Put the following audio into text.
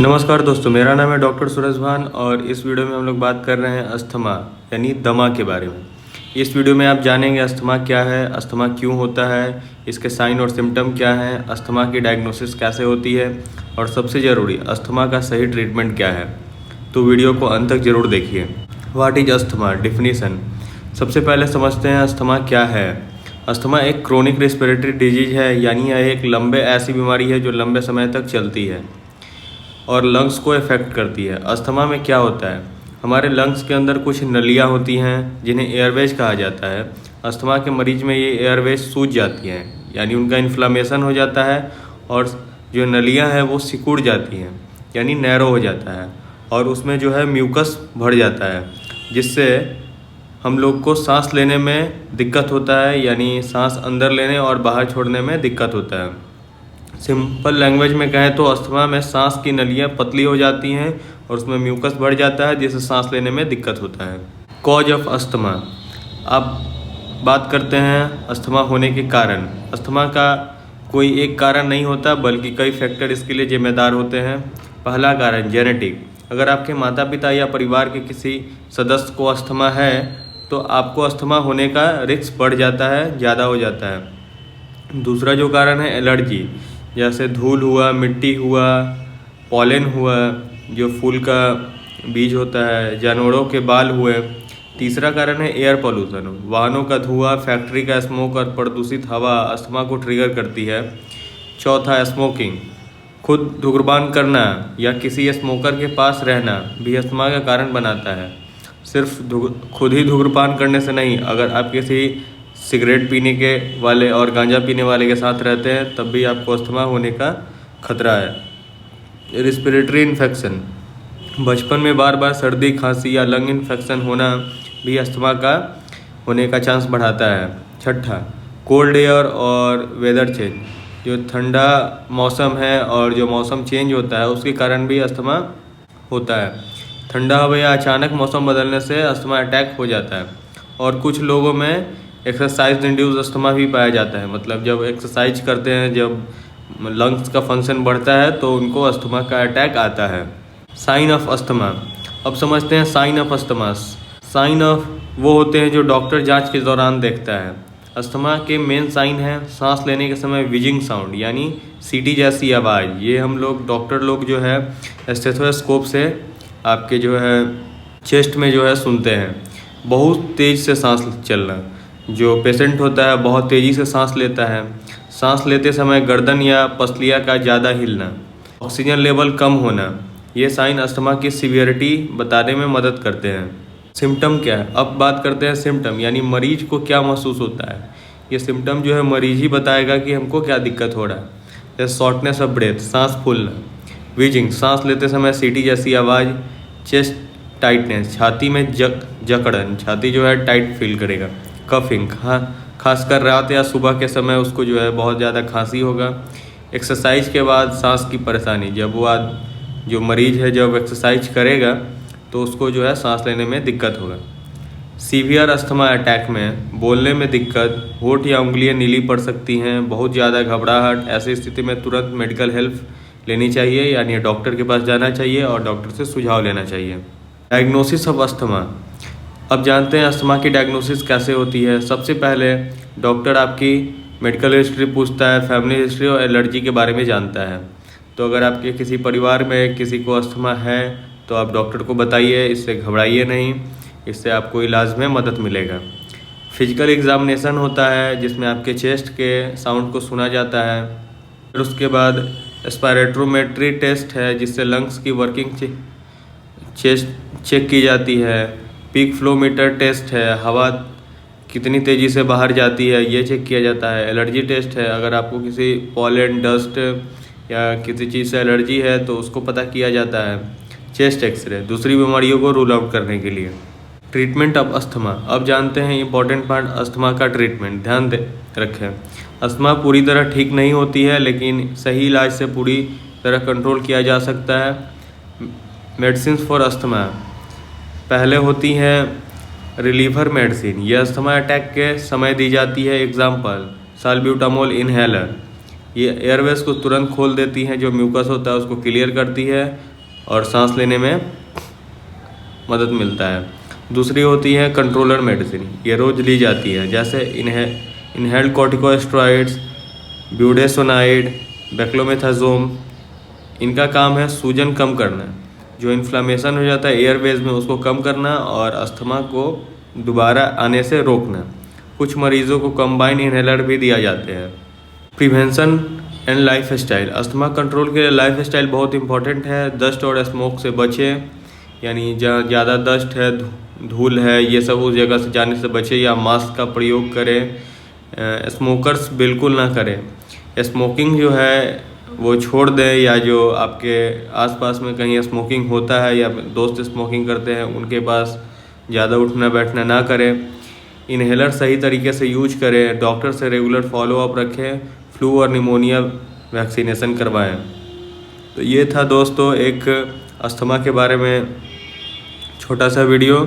नमस्कार दोस्तों, मेरा नाम है डॉक्टर सूरज भान और इस वीडियो में हम लोग बात कर रहे हैं अस्थमा यानी दमा के बारे में। इस वीडियो में आप जानेंगे अस्थमा क्या है, अस्थमा क्यों होता है, इसके साइन और सिम्टम क्या हैं, अस्थमा की डायग्नोसिस कैसे होती है और सबसे ज़रूरी अस्थमा का सही ट्रीटमेंट क्या है। तो वीडियो को अंत तक ज़रूर देखिए। What is asthma? डिफिनीसन। सबसे पहले समझते हैं अस्थमा क्या है। अस्थमा एक क्रोनिक रेस्पिरेटरी डिजीज है, यानी यह एक लंबे ऐसी बीमारी है जो लंबे समय तक चलती है और लंग्स को इफ़ेक्ट करती है। अस्थमा में क्या होता है, हमारे लंग्स के अंदर कुछ नलियाँ होती हैं जिन्हें एयरवेज कहा जाता है। अस्थमा के मरीज में ये एयरवेज सूज जाती हैं, यानी उनका इन्फ्लामेशन हो जाता है और जो नलियाँ हैं वो सिकुड़ जाती हैं, यानी नैरो हो जाता है और उसमें जो है म्यूकस भर जाता है, जिससे हम लोग को सांस लेने में दिक्कत होता है, यानी सांस अंदर लेने और बाहर छोड़ने में दिक्कत होता है। सिंपल लैंग्वेज में कहें तो अस्थमा में सांस की नलियाँ पतली हो जाती हैं और उसमें म्यूकस बढ़ जाता है, जिससे सांस लेने में दिक्कत होता है। Cause of asthma. अब बात करते हैं अस्थमा होने के कारण। अस्थमा का कोई एक कारण नहीं होता, बल्कि कई फैक्टर इसके लिए जिम्मेदार होते हैं। पहला कारण जेनेटिक। अगर आपके माता पिता या परिवार के किसी सदस्य को अस्थमा है तो आपको अस्थमा होने का रिस्क बढ़ जाता है, ज़्यादा हो जाता है। दूसरा जो कारण है एलर्जी, जैसे धूल हुआ, मिट्टी हुआ, पॉलन हुआ, जो फूल का बीज होता है, जानवरों के बाल हुए। तीसरा कारण है एयर पोल्यूशन, वाहनों का धुआं, फैक्ट्री का स्मोक और प्रदूषित हवा अस्थमा को ट्रिगर करती है। चौथा स्मोकिंग, खुद धूम्रपान करना या किसी स्मोकर के पास रहना भी अस्थमा का कारण बनाता है। सिर्फ खुद ही धूम्रपान करने से नहीं, अगर आप किसी सिगरेट पीने के वाले और गांजा पीने वाले के साथ रहते हैं तब भी आपको अस्थमा होने का खतरा है। रेस्पिरेटरी इन्फेक्शन, बचपन में बार बार सर्दी, खांसी या लंग इन्फेक्शन होना भी अस्थमा का होने का चांस बढ़ाता है। छठा, कोल्ड एयर और वेदर चेंज, जो ठंडा मौसम है और जो मौसम चेंज होता है उसके कारण भी अस्थमा होता है। ठंडा हवा या अचानक मौसम बदलने से अस्थमा अटैक हो जाता है और कुछ लोगों में एक्सरसाइज इंड्यूस अस्थमा भी पाया जाता है। मतलब जब एक्सरसाइज करते हैं, जब लंग्स का फंक्शन बढ़ता है तो उनको अस्थमा का अटैक आता है। Sign of asthma. अब समझते हैं sign of asthma. Sign of वो होते हैं जो डॉक्टर जांच के दौरान देखता है। अस्थमा के मेन साइन है सांस लेने के समय विजिंग साउंड, यानी सीटी जैसी आवाज़। ये हम लोग डॉक्टर लोग जो है स्टेथोस्कोप से आपके जो है चेस्ट में जो है सुनते हैं। बहुत तेज़ से सांस चलना, जो पेशेंट होता है बहुत तेज़ी से सांस लेता है। सांस लेते समय गर्दन या पसलियाँ का ज़्यादा हिलना, ऑक्सीजन लेवल कम होना, ये साइन अस्थमा की सीवियरिटी बताने में मदद करते हैं। सिम्टम क्या है? अब बात करते हैं सिम्टम, यानी मरीज को क्या महसूस होता है। ये सिम्टम जो है मरीज ही बताएगा कि हमको क्या दिक्कत हो रहा है। जैसे शॉर्टनेस ऑफ ब्रेथ, सांस फूलना, वीजिंग, सांस लेते समय सीटी जैसी आवाज़, चेस्ट टाइटनेस, छाती में जकड़न, छाती जो है टाइट फील करेगा। कफिंग, खासकर रात या सुबह के समय उसको जो है बहुत ज़्यादा खांसी होगा। एक्सरसाइज के बाद सांस की परेशानी, जब वो जो मरीज है जब एक्सरसाइज करेगा तो उसको जो है सांस लेने में दिक्कत होगा। सीवियर अस्थमा अटैक में बोलने में दिक्कत, होंठ या उंगलियां नीली पड़ सकती हैं, बहुत ज़्यादा घबराहट। ऐसी स्थिति में तुरंत मेडिकल हेल्प लेनी चाहिए, यानी डॉक्टर के पास जाना चाहिए और डॉक्टर से सुझाव लेना चाहिए। Diagnosis of asthma. अब जानते हैं अस्थमा की डायग्नोसिस कैसे होती है। सबसे पहले डॉक्टर आपकी मेडिकल हिस्ट्री पूछता है, फैमिली हिस्ट्री और एलर्जी के बारे में जानता है। तो अगर आपके किसी परिवार में किसी को अस्थमा है तो आप डॉक्टर को बताइए, इससे घबराइए नहीं, इससे आपको इलाज में मदद मिलेगा। फिजिकल एग्जामिनेशन होता है जिसमें आपके चेस्ट के साउंड को सुना जाता है। फिर उसके बाद स्पायरोमेट्री टेस्ट है जिससे लंग्स की वर्किंग चेक की जाती है। पीक फ्लो मीटर टेस्ट है, हवा कितनी तेज़ी से बाहर जाती है ये चेक किया जाता है। एलर्जी टेस्ट है, अगर आपको किसी पॉलन, डस्ट या किसी चीज़ से एलर्जी है तो उसको पता किया जाता है। चेस्ट एक्सरे, दूसरी बीमारियों को रूल आउट करने के लिए। Treatment of asthma. अब जानते हैं इंपॉर्टेंट पार्ट अस्थमा का ट्रीटमेंट। ध्यान रखें, अस्थमा पूरी तरह ठीक नहीं होती है, लेकिन सही इलाज से पूरी तरह कंट्रोल किया जा सकता है। मेडिसिन फॉर अस्थमा, पहले होती हैं रिलीवर मेडिसिन, यह अस्थमा अटैक के समय दी जाती है। Example salbutamol inhaler. ये एयरवेज को तुरंत खोल देती हैं, जो म्यूकस होता है उसको क्लियर करती है और सांस लेने में मदद मिलता है। दूसरी होती है कंट्रोलर मेडिसिन, ये रोज़ ली जाती है, जैसे इनहेल्ड कॉर्टिकोस्टेरॉइड्स, ब्यूडेसोनाइड, बेक्लोमेथाजोम। इनका काम है सूजन कम करना, जो इन्फ्लामेशन हो जाता है एयरवेज में उसको कम करना और अस्थमा को दोबारा आने से रोकना। कुछ मरीजों को कंबाइन इनहेलर भी दिया जाते हैं। Prevention and life style, asthma control के लिए लाइफ स्टाइल बहुत इंपॉर्टेंट है। डस्ट और स्मोक से बचें, यानी जहाँ ज़्यादा डस्ट है, धूल है, ये सब उस जगह से जाने से बचें या मास्क का प्रयोग करें। स्मोकर्स बिल्कुल ना करें। स्मोकिंग जो है वो छोड़ दें, या जो आपके आसपास में कहीं स्मोकिंग होता है या दोस्त स्मोकिंग करते हैं उनके पास ज़्यादा उठना बैठना ना करें। इन्हेलर सही तरीके से यूज करें। डॉक्टर से रेगुलर फॉलोअप रखें। फ्लू और निमोनिया वैक्सीनेशन करवाएं। तो ये था दोस्तों एक अस्थमा के बारे में छोटा सा वीडियो।